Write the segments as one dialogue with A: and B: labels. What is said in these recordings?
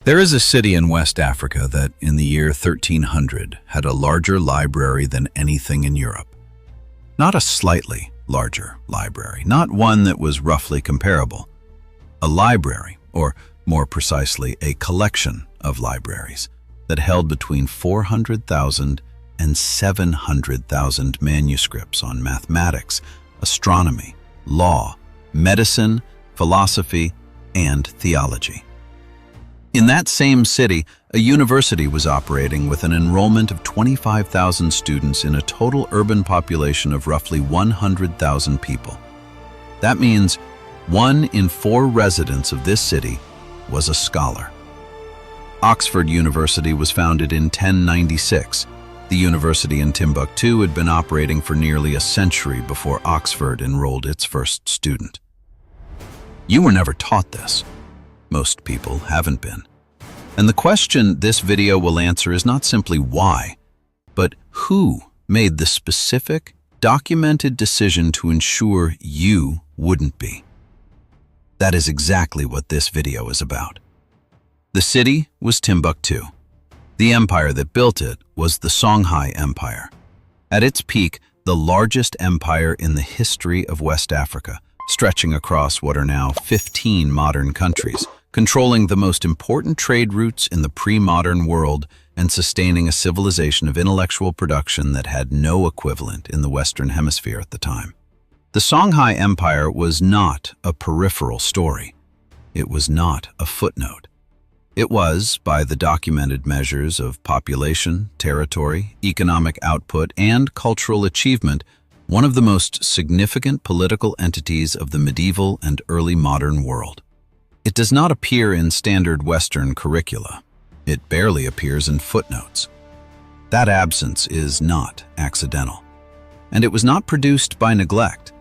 A: There is a city in West Africa that, in the year 1300, had a larger library than anything in Europe. Not a slightly larger library, not one that was roughly comparable. A library, or more precisely, a collection of libraries, that held between 400,000 and 700,000 manuscripts on mathematics, astronomy, law, medicine, philosophy, and theology. In that same city, a university was operating with an enrollment of 25,000 students in a total urban population of roughly 100,000 people. That means 1 in 4 residents of this city was a scholar. Oxford University was founded in 1096. The university in Timbuktu had been operating for nearly a century before Oxford enrolled its first student. You were never taught this. Most people haven't been. And the question this video will answer is not simply why, but who made the specific, documented decision to ensure you wouldn't be. That is exactly what this video is about. The city was Timbuktu. The empire that built it was the Songhai Empire. At its peak, the largest empire in the history of West Africa, stretching across what are now 15 modern countries, controlling the most important trade routes in the pre-modern world and sustaining a civilization of intellectual production that had no equivalent in the Western Hemisphere at the time. The Songhai Empire was not a peripheral story. It was not a footnote. It was, by the documented measures of population, territory, economic output, and cultural achievement, one of the most significant political entities of the medieval and early modern world. It does not appear in standard Western curricula. It barely appears in footnotes. That absence is not accidental. And it was not produced by neglect.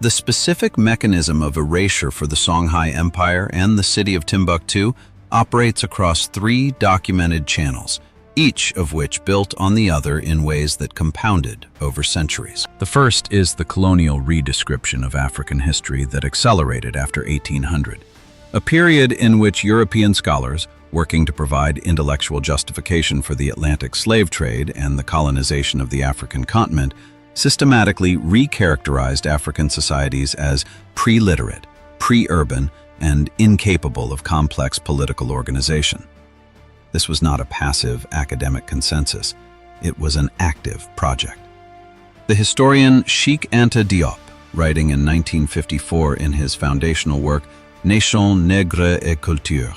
A: The specific mechanism of erasure for the Songhai Empire and the city of Timbuktu operates across 3 documented channels, each of which built on the other in ways that compounded over centuries. The first is the colonial redescription of African history that accelerated after 1800. A period in which European scholars, working to provide intellectual justification for the Atlantic slave trade and the colonization of the African continent, systematically recharacterized African societies as pre-literate, pre-urban, and incapable of complex political organization. This was not a passive academic consensus. It was an active project. The historian Cheikh Anta Diop, writing in 1954 in his foundational work, Nation, Nègre et Culture,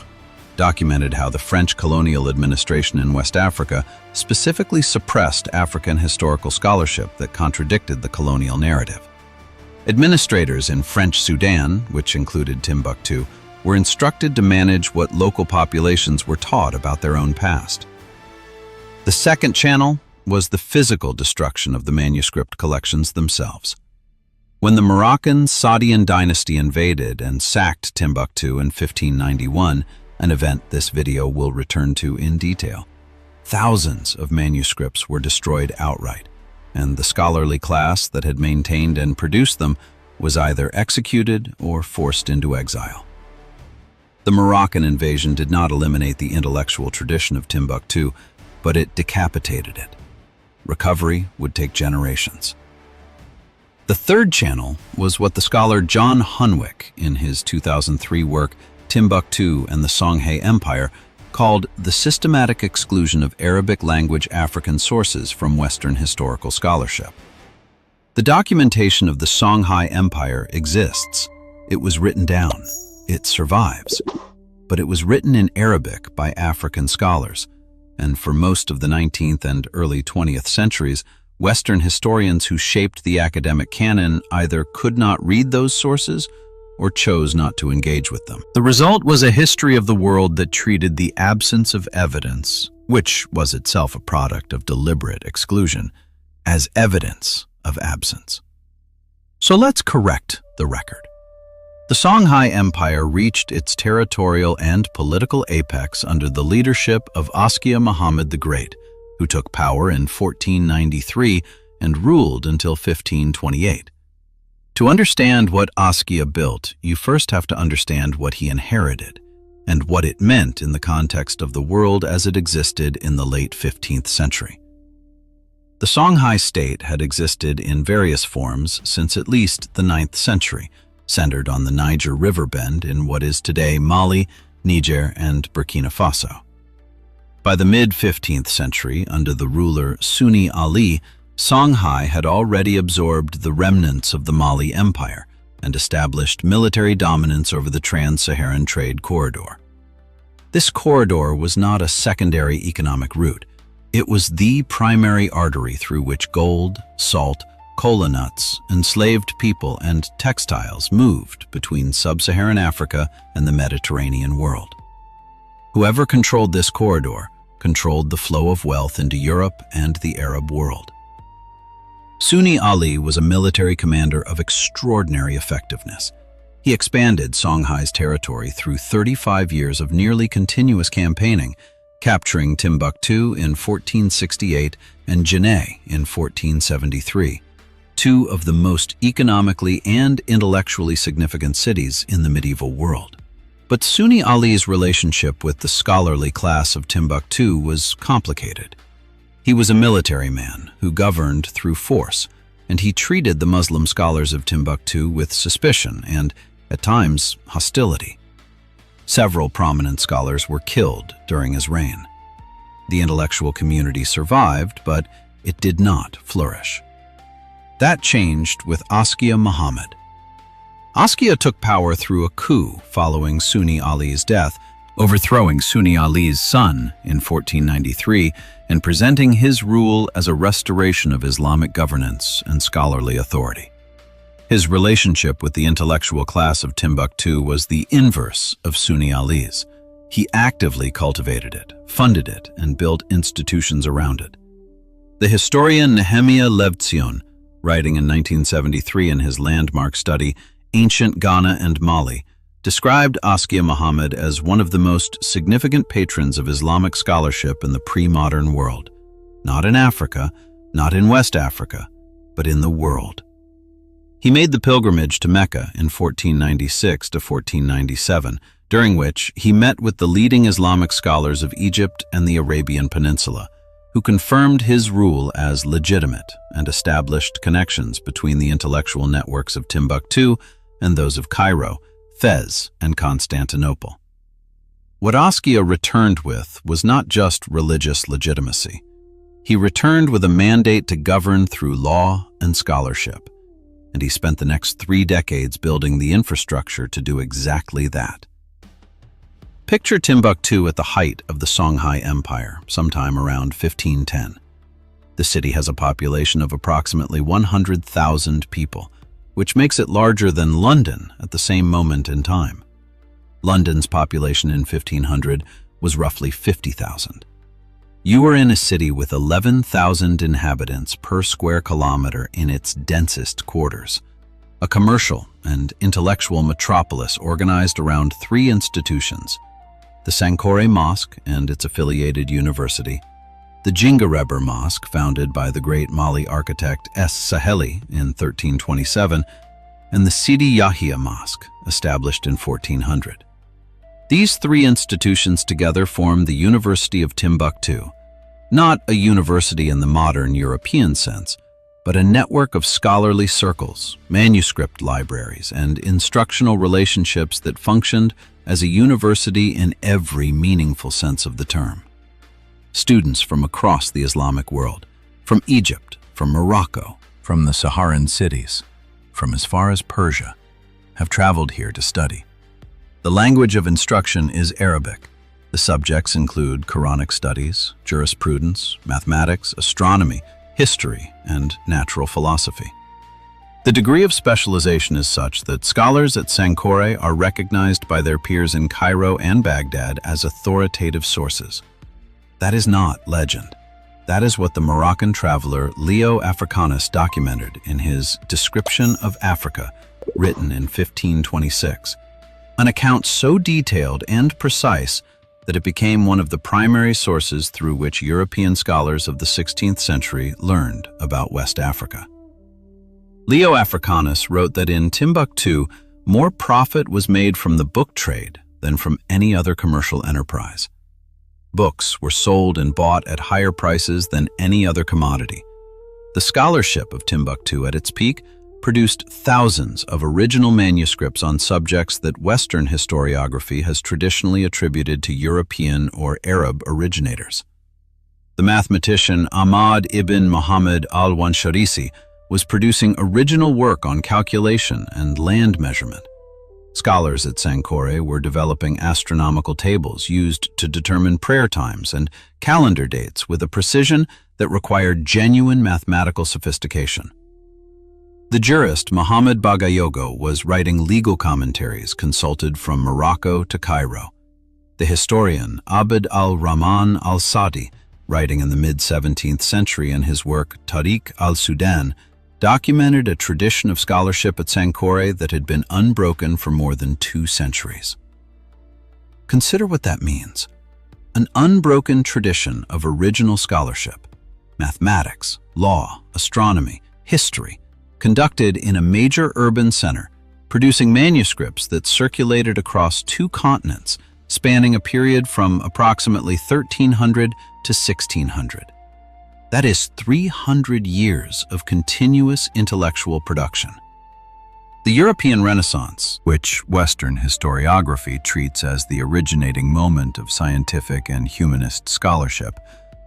A: documented how the French colonial administration in West Africa specifically suppressed African historical scholarship that contradicted the colonial narrative. Administrators in French Sudan, which included Timbuktu, were instructed to manage what local populations were taught about their own past. The second channel was the physical destruction of the manuscript collections themselves. When the Moroccan Saadian dynasty invaded and sacked Timbuktu in 1591, an event this video will return to in detail, thousands of manuscripts were destroyed outright, and the scholarly class that had maintained and produced them was either executed or forced into exile. The Moroccan invasion did not eliminate the intellectual tradition of Timbuktu, but it decapitated it. Recovery would take generations. The third channel was what the scholar John Hunwick, in his 2003 work Timbuktu and the Songhai Empire, called the systematic exclusion of Arabic language African sources from Western historical scholarship. The documentation of the Songhai Empire exists. It was written down. It survives. But it was written in Arabic by African scholars, and for most of the 19th and early 20th centuries, Western historians who shaped the academic canon either could not read those sources or chose not to engage with them. The result was a history of the world that treated the absence of evidence, which was itself a product of deliberate exclusion, as evidence of absence. So let's correct the record. The Songhai Empire reached its territorial and political apex under the leadership of Askia Muhammad the Great, who took power in 1493 and ruled until 1528. To understand what Askia built, you first have to understand what he inherited. and what it meant in the context of the world as it existed in the late 15th century. The Songhai state had existed in various forms since at least the 9th century, centered on the Niger River bend in what is today Mali, Niger, and Burkina Faso. By the mid-15th century, under the ruler Sunni Ali, Songhai had already absorbed the remnants of the Mali Empire and established military dominance over the trans-Saharan trade corridor. This corridor was not a secondary economic route. It was the primary artery through which gold, salt, cola nuts, enslaved people, and textiles moved between sub-Saharan Africa and the Mediterranean world. Whoever controlled this corridor controlled the flow of wealth into Europe and the Arab world. Sunni Ali was a military commander of extraordinary effectiveness. He expanded Songhai's territory through 35 years of nearly continuous campaigning, capturing Timbuktu in 1468 and Djenné in 1473, two of the most economically and intellectually significant cities in the medieval world. But Sunni Ali's relationship with the scholarly class of Timbuktu was complicated. He was a military man who governed through force, and he treated the Muslim scholars of Timbuktu with suspicion and, at times, hostility. Several prominent scholars were killed during his reign. The intellectual community survived, but it did not flourish. That changed with Askia Muhammad. Askia took power through a coup following Sunni Ali's death, overthrowing Sunni Ali's son in 1493 and presenting his rule as a restoration of Islamic governance and scholarly authority. His relationship with the intellectual class of Timbuktu was the inverse of Sunni Ali's. He actively cultivated it, funded it, and built institutions around it. The historian Nehemiah Levtzion, writing in 1973 in his landmark study, Ancient Ghana and Mali, described Askia Muhammad as one of the most significant patrons of Islamic scholarship in the pre-modern world. Not in Africa, not in West Africa, but in the world. He made the pilgrimage to Mecca in 1496 to 1497, during which he met with the leading Islamic scholars of Egypt and the Arabian Peninsula, who confirmed his rule as legitimate and established connections between the intellectual networks of Timbuktu and those of Cairo, Fez, and Constantinople. What Askia returned with was not just religious legitimacy. He returned with a mandate to govern through law and scholarship, and he spent the next 3 decades building the infrastructure to do exactly that. Picture Timbuktu at the height of the Songhai Empire, sometime around 1510. The city has a population of approximately 100,000 people, which makes it larger than London at the same moment in time. London's population in 1500 was roughly 50,000. You are in a city with 11,000 inhabitants per square kilometer in its densest quarters, a commercial and intellectual metropolis organized around 3 institutions: the Sankore Mosque and its affiliated university, the Jingareber Mosque, founded by the great Mali architect S. Saheli in 1327, and the Sidi Yahya Mosque, established in 1400. These 3 institutions together form the University of Timbuktu, not a university in the modern European sense, but a network of scholarly circles, manuscript libraries, and instructional relationships that functioned as a university in every meaningful sense of the term. Students from across the Islamic world, from Egypt, from Morocco, from the Saharan cities, from as far as Persia, have traveled here to study. The language of instruction is Arabic. The subjects include Quranic studies, jurisprudence, mathematics, astronomy, history, and natural philosophy. The degree of specialization is such that scholars at Sankore are recognized by their peers in Cairo and Baghdad as authoritative sources. That is not legend. That is what the Moroccan traveler Leo Africanus documented in his Description of Africa, written in 1526, an account so detailed and precise that it became one of the primary sources through which European scholars of the 16th century learned about West Africa. Leo Africanus wrote that in Timbuktu, more profit was made from the book trade than from any other commercial enterprise. Books were sold and bought at higher prices than any other commodity. The scholarship of Timbuktu at its peak produced thousands of original manuscripts on subjects that Western historiography has traditionally attributed to European or Arab originators. The mathematician Ahmad ibn Muhammad al-Wansharisi was producing original work on calculation and land measurement. Scholars at Sankore were developing astronomical tables used to determine prayer times and calendar dates with a precision that required genuine mathematical sophistication. The jurist Muhammad Bagayogo was writing legal commentaries consulted from Morocco to Cairo. The historian Abd al-Rahman al-Sadi, writing in the mid-17th century in his work Tariq al-Sudan, documented a tradition of scholarship at Sankore that had been unbroken for more than 2 centuries. Consider what that means. An unbroken tradition of original scholarship, mathematics, law, astronomy, history, conducted in a major urban center, producing manuscripts that circulated across 2 continents, spanning a period from approximately 1300 to 1600. That is 300 years of continuous intellectual production. The European Renaissance, which Western historiography treats as the originating moment of scientific and humanist scholarship,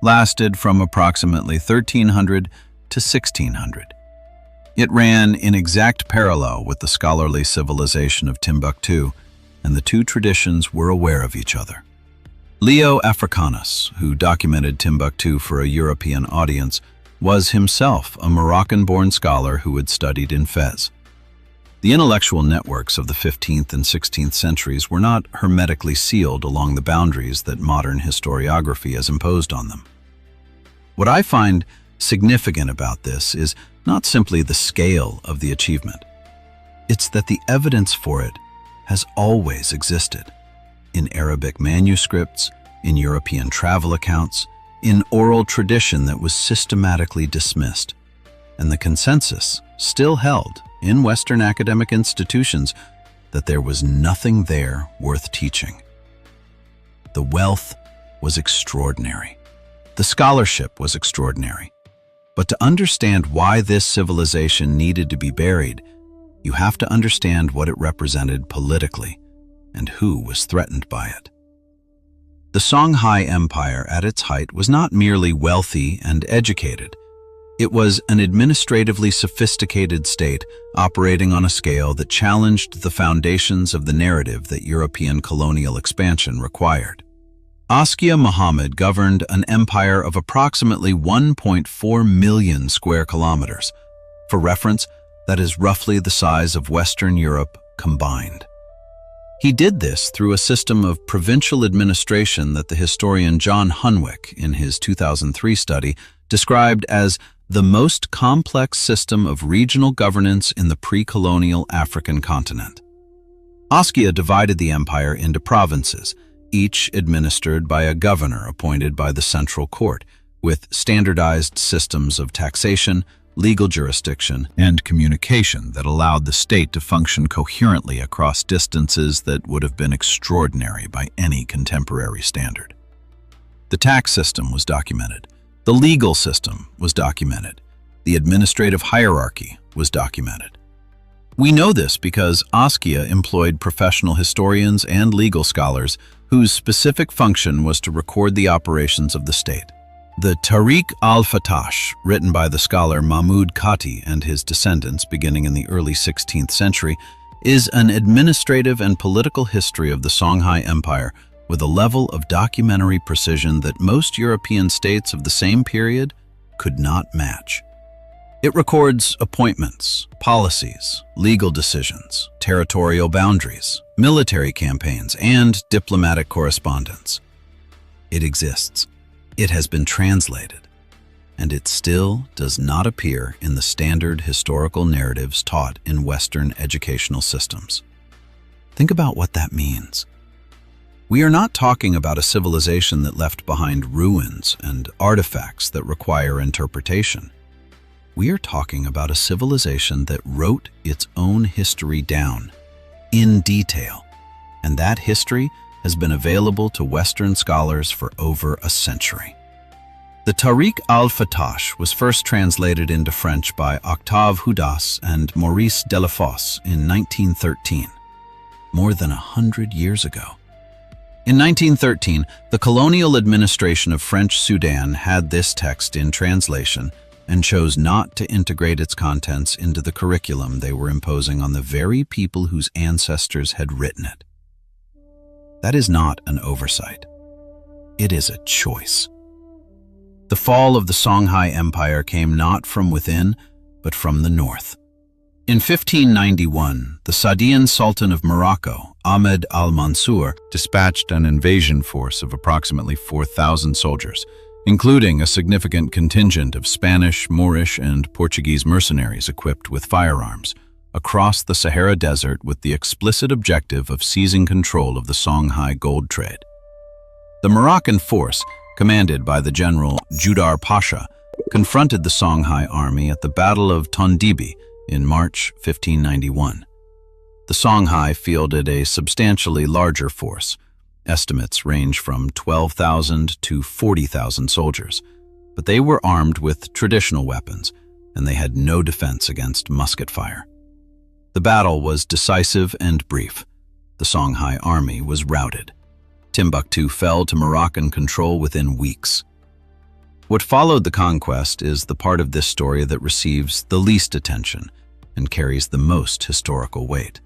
A: lasted from approximately 1300 to 1600. It ran in exact parallel with the scholarly civilization of Timbuktu, and the 2 traditions were aware of each other. Leo Africanus, who documented Timbuktu for a European audience, was himself a Moroccan-born scholar who had studied in Fez. The intellectual networks of the 15th and 16th centuries were not hermetically sealed along the boundaries that modern historiography has imposed on them. What I find significant about this is not simply the scale of the achievement. It's that the evidence for it has always existed. In Arabic manuscripts, in European travel accounts, in oral tradition that was systematically dismissed. And the consensus still held in Western academic institutions that there was nothing there worth teaching. The wealth was extraordinary. The scholarship was extraordinary. But to understand why this civilization needed to be buried, you have to understand what it represented politically and who was threatened by it. The Songhai Empire at its height was not merely wealthy and educated. It was an administratively sophisticated state operating on a scale that challenged the foundations of the narrative that European colonial expansion required. Askia Muhammad governed an empire of approximately 1.4 million square kilometers. For reference, that is roughly the size of Western Europe combined. He did this through a system of provincial administration that the historian John Hunwick, in his 2003 study, described as the most complex system of regional governance in the pre-colonial African continent. Askia divided the empire into provinces, each administered by a governor appointed by the central court, with standardized systems of taxation, legal jurisdiction, and communication that allowed the state to function coherently across distances that would have been extraordinary by any contemporary standard. The tax system was documented. The legal system was documented. The administrative hierarchy was documented. We know this because Askia employed professional historians and legal scholars whose specific function was to record the operations of the state. The Tariq al-Fatash, written by the scholar Mahmud Khati and his descendants beginning in the early 16th century, is an administrative and political history of the Songhai Empire with a level of documentary precision that most European states of the same period could not match. It records appointments, policies, legal decisions, territorial boundaries, military campaigns, and diplomatic correspondence. It exists. It has been translated, and it still does not appear in the standard historical narratives taught in Western educational systems. Think about what that means. We are not talking about a civilization that left behind ruins and artifacts that require interpretation. We are talking about a civilization that wrote its own history down, in detail, and that history has been available to Western scholars for over a century. The Tariq al-Fatash was first translated into French by Octave Hudas and Maurice Delafosse in 1913, more than 100 years ago. In 1913, the colonial administration of French Sudan had this text in translation and chose not to integrate its contents into the curriculum they were imposing on the very people whose ancestors had written it. That is not an oversight. It is a choice. The fall of the Songhai Empire came not from within, but from the north. In 1591, the Saadian Sultan of Morocco, Ahmed al-Mansur, dispatched an invasion force of approximately 4,000 soldiers, including a significant contingent of Spanish, Moorish, and Portuguese mercenaries equipped with firearms, across the Sahara Desert with the explicit objective of seizing control of the Songhai gold trade. The Moroccan force, commanded by the general Judar Pasha, confronted the Songhai army at the Battle of Tondibi in March 1591. The Songhai fielded a substantially larger force. Estimates range from 12,000 to 40,000 soldiers, but they were armed with traditional weapons, and they had no defense against musket fire. The battle was decisive and brief. The Songhai army was routed. Timbuktu fell to Moroccan control within weeks. What followed the conquest is the part of this story that receives the least attention and carries the most historical weight.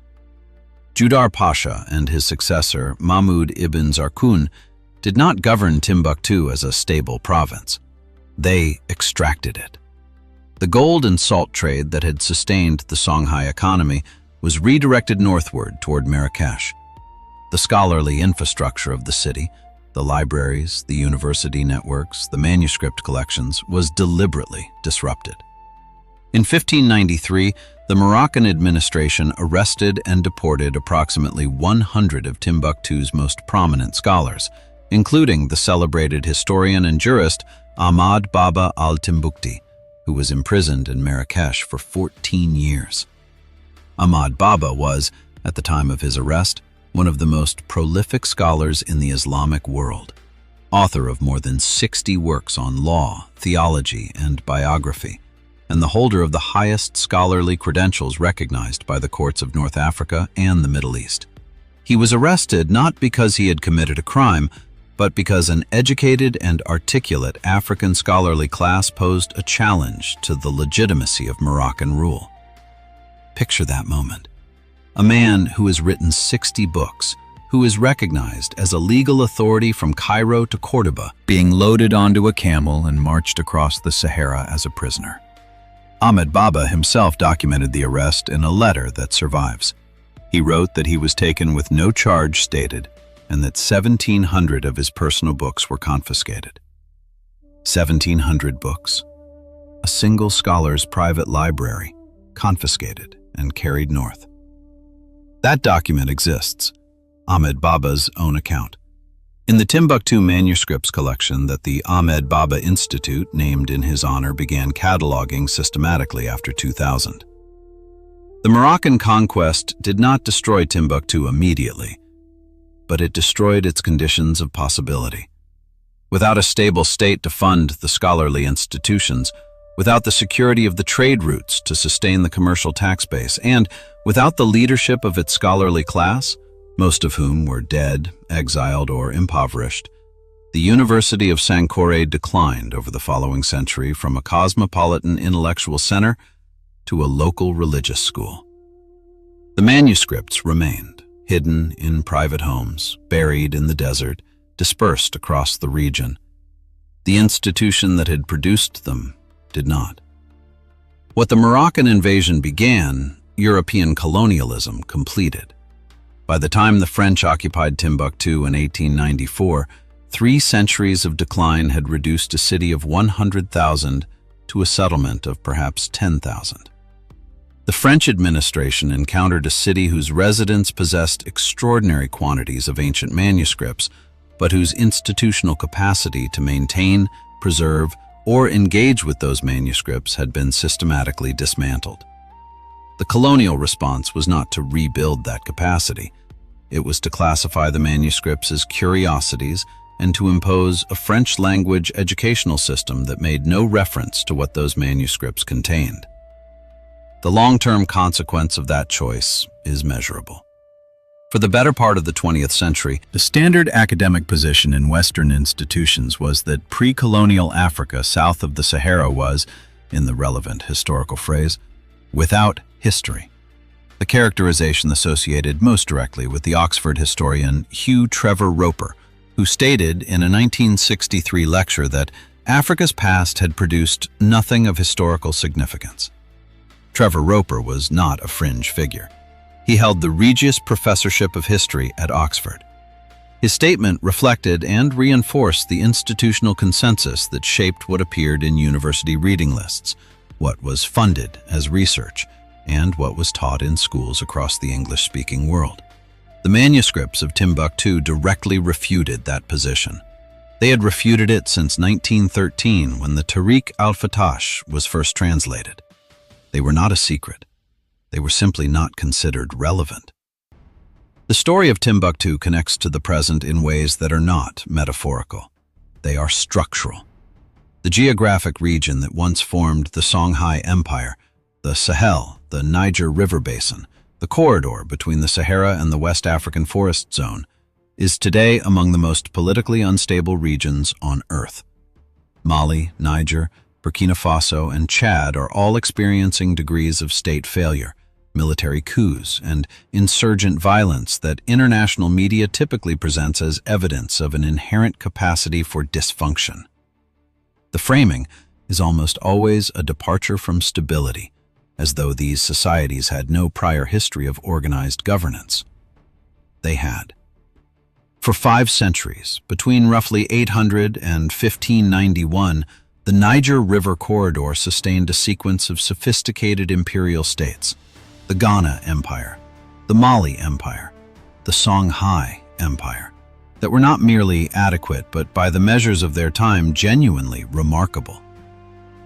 A: Judar Pasha and his successor, Mahmud ibn Zarqun, did not govern Timbuktu as a stable province. They extracted it. The gold and salt trade that had sustained the Songhai economy was redirected northward toward Marrakesh. The scholarly infrastructure of the city, the libraries, the university networks, the manuscript collections, was deliberately disrupted. In 1593, the Moroccan administration arrested and deported approximately 100 of Timbuktu's most prominent scholars, including the celebrated historian and jurist Ahmad Baba al-Timbukti, who was imprisoned in Marrakesh for 14 years. Ahmad Baba was, at the time of his arrest, one of the most prolific scholars in the Islamic world, author of more than 60 works on law, theology, and biography, and the holder of the highest scholarly credentials recognized by the courts of North Africa and the Middle East. He was arrested not because he had committed a crime, but because an educated and articulate African scholarly class posed a challenge to the legitimacy of Moroccan rule. Picture that moment. A man who has written 60 books, who is recognized as a legal authority from Cairo to Cordoba, being loaded onto a camel and marched across the Sahara as a prisoner. Ahmed Baba himself documented the arrest in a letter that survives. He wrote that he was taken with no charge stated, and that 1,700 of his personal books were confiscated. 1,700 books. A single scholar's private library, confiscated and carried north. That document exists, Ahmed Baba's own account, in the Timbuktu manuscripts collection that the Ahmed Baba Institute, named in his honor, began cataloging systematically after 2000. The Moroccan conquest did not destroy Timbuktu immediately, but it destroyed its conditions of possibility. Without a stable state to fund the scholarly institutions, without the security of the trade routes to sustain the commercial tax base, and without the leadership of its scholarly class, most of whom were dead, exiled, or impoverished, the University of Sankore declined over the following century from a cosmopolitan intellectual center to a local religious school. The manuscripts remained, hidden in private homes, buried in the desert, dispersed across the region. The institution that had produced them did not. What the Moroccan invasion began, European colonialism completed. By the time the French occupied Timbuktu in 1894, 3 centuries of decline had reduced a city of 100,000 to a settlement of perhaps 10,000. The French administration encountered a city whose residents possessed extraordinary quantities of ancient manuscripts, but whose institutional capacity to maintain, preserve, or engage with those manuscripts had been systematically dismantled. The colonial response was not to rebuild that capacity, It was to classify the manuscripts as curiosities and to impose a French-language educational system that made no reference to what those manuscripts contained. The long-term consequence of that choice is measurable. For the better part of the 20th century, the standard academic position in Western institutions was that pre-colonial Africa south of the Sahara was, in the relevant historical phrase, without history. The characterization associated most directly with the Oxford historian Hugh Trevor Roper, who stated in a 1963 lecture that Africa's past had produced nothing of historical significance. Trevor Roper was not a fringe figure. He held the Regius Professorship of History at Oxford. His statement reflected and reinforced the institutional consensus that shaped what appeared in university reading lists, what was funded as research, and what was taught in schools across the English-speaking world. The manuscripts of Timbuktu directly refuted that position. They had refuted it since 1913 when the Tariq al-Fatash was first translated. They were not a secret. They were simply not considered relevant. The story of Timbuktu connects to the present in ways that are not metaphorical. They are structural. The geographic region that once formed the Songhai Empire, the Sahel, the Niger River Basin, the corridor between the Sahara and the West African Forest Zone, is today among the most politically unstable regions on Earth. Mali, Niger, Burkina Faso, and Chad are all experiencing degrees of state failure, military coups, and insurgent violence that international media typically presents as evidence of an inherent capacity for dysfunction. The framing is almost always a departure from stability, as though these societies had no prior history of organized governance. They had. For 5 centuries, between roughly 800 and 1591, the Niger River corridor sustained a sequence of sophisticated imperial states: the Ghana Empire, the Mali Empire, the Songhai Empire, that were not merely adequate but, by the measures of their time, genuinely remarkable.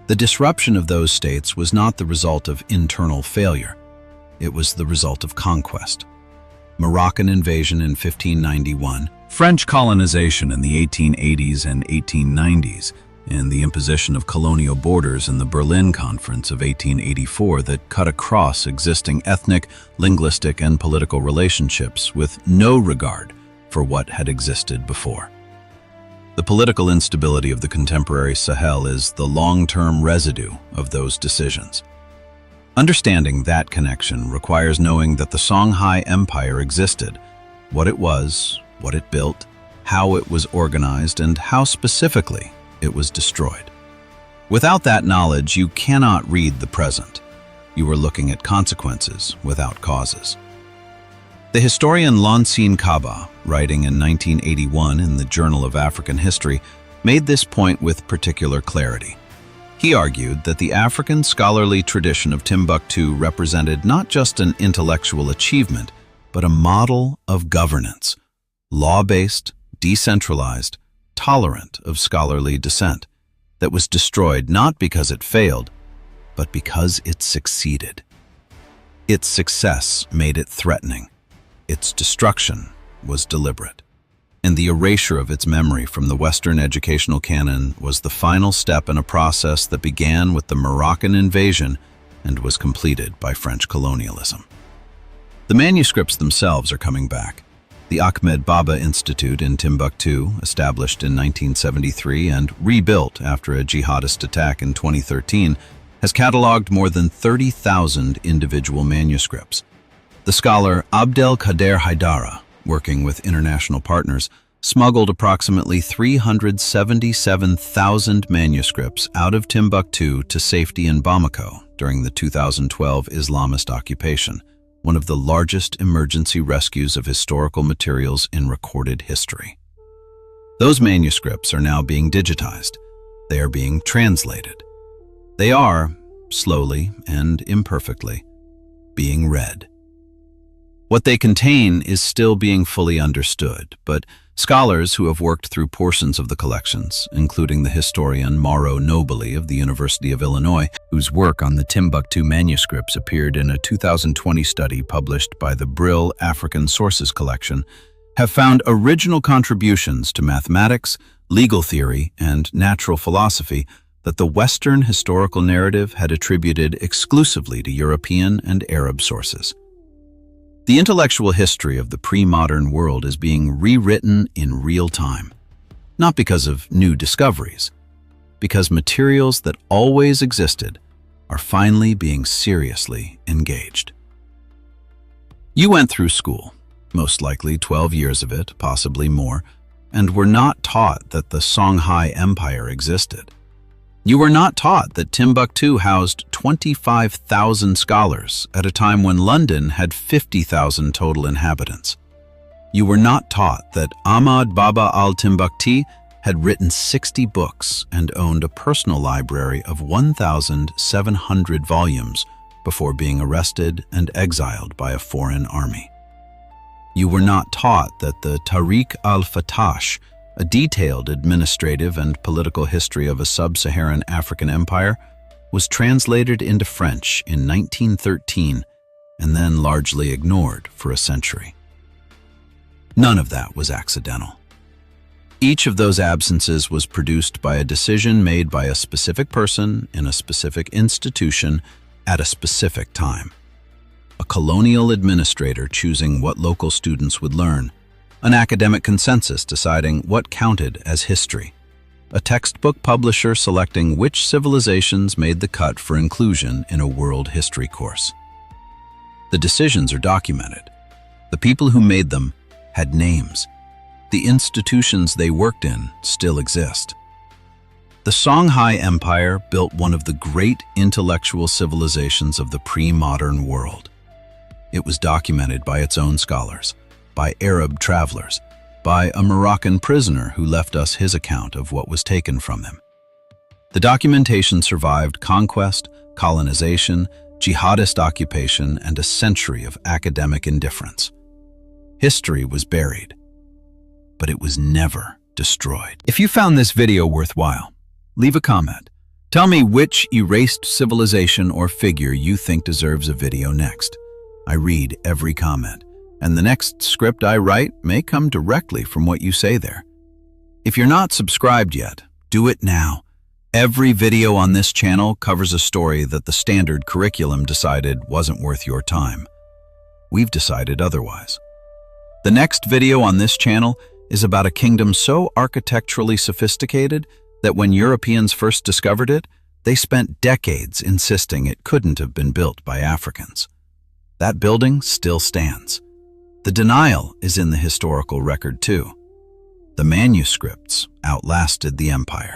A: The disruption of those states was not the result of internal failure. It was the result of conquest. Moroccan invasion in 1591, French colonization in the 1880s and 1890s, and the imposition of colonial borders in the Berlin Conference of 1884 that cut across existing ethnic, linguistic, and political relationships with no regard for what had existed before. The political instability of the contemporary Sahel is the long-term residue of those decisions. Understanding that connection requires knowing that the Songhai Empire existed, what it was, what it built, how it was organized, and how specifically it was destroyed. Without that knowledge, you cannot read the present. You are looking at consequences without causes. The historian Lonsine Kaba, writing in 1981 in the Journal of African History, made this point with particular clarity. He argued that the African scholarly tradition of Timbuktu represented not just an intellectual achievement, but a model of governance, law-based, decentralized, tolerant of scholarly dissent, that was destroyed not because it failed, but because it succeeded. Its success made it threatening. Its destruction was deliberate. And the erasure of its memory from the Western educational canon was the final step in a process that began with the Moroccan invasion and was completed by French colonialism. The manuscripts themselves are coming back. The Ahmed Baba Institute in Timbuktu, established in 1973 and rebuilt after a jihadist attack in 2013, has cataloged more than 30,000 individual manuscripts. The scholar Abdel Kader Haidara, working with international partners, smuggled approximately 377,000 manuscripts out of Timbuktu to safety in Bamako during the 2012 Islamist occupation, one of the largest emergency rescues of historical materials in recorded history. Those manuscripts are now being digitized. They are being translated. They are, slowly and imperfectly, being read. What they contain is still being fully understood, but Scholars who have worked through portions of the collections, including the historian Mauro Nobili of the University of Illinois, whose work on the Timbuktu manuscripts appeared in a 2020 study published by the Brill African Sources Collection, have found original contributions to mathematics, legal theory, and natural philosophy that the Western historical narrative had attributed exclusively to European and Arab sources. The intellectual history of the pre-modern world is being rewritten in real time, not because of new discoveries, because materials that always existed are finally being seriously engaged. You went through school, most likely 12 years of it, possibly more, and were not taught that the Songhai Empire existed. You were not taught that Timbuktu housed 25,000 scholars at a time when London had 50,000 total inhabitants. You were not taught that Ahmad Baba al-Timbuktu had written 60 books and owned a personal library of 1,700 volumes before being arrested and exiled by a foreign army. You were not taught that the Tariq al-Fatash, a detailed administrative and political history of a sub-Saharan African empire, was translated into French in 1913 and then largely ignored for a century. None of that was accidental. Each of those absences was produced by a decision made by a specific person in a specific institution at a specific time. A colonial administrator choosing what local students would learn, an academic consensus deciding what counted as history, a textbook publisher selecting which civilizations made the cut for inclusion in a world history course. The decisions are documented. The people who made them had names. The institutions they worked in still exist. The Songhai Empire built one of the great intellectual civilizations of the pre-modern world. It was documented by its own scholars, by Arab travelers, by a Moroccan prisoner who left us his account of what was taken from him. The documentation survived conquest, colonization, jihadist occupation, and a century of academic indifference. History was buried, but it was never destroyed. If you found this video worthwhile, leave a comment. Tell me which erased civilization or figure you think deserves a video next. I read every comment, and the next script I write may come directly from what you say there. If you're not subscribed yet, do it now. Every video on this channel covers a story that the standard curriculum decided wasn't worth your time. We've decided otherwise. The next video on this channel is about a kingdom so architecturally sophisticated that when Europeans first discovered it, they spent decades insisting it couldn't have been built by Africans. That building still stands. The denial is in the historical record too. The manuscripts outlasted the empire.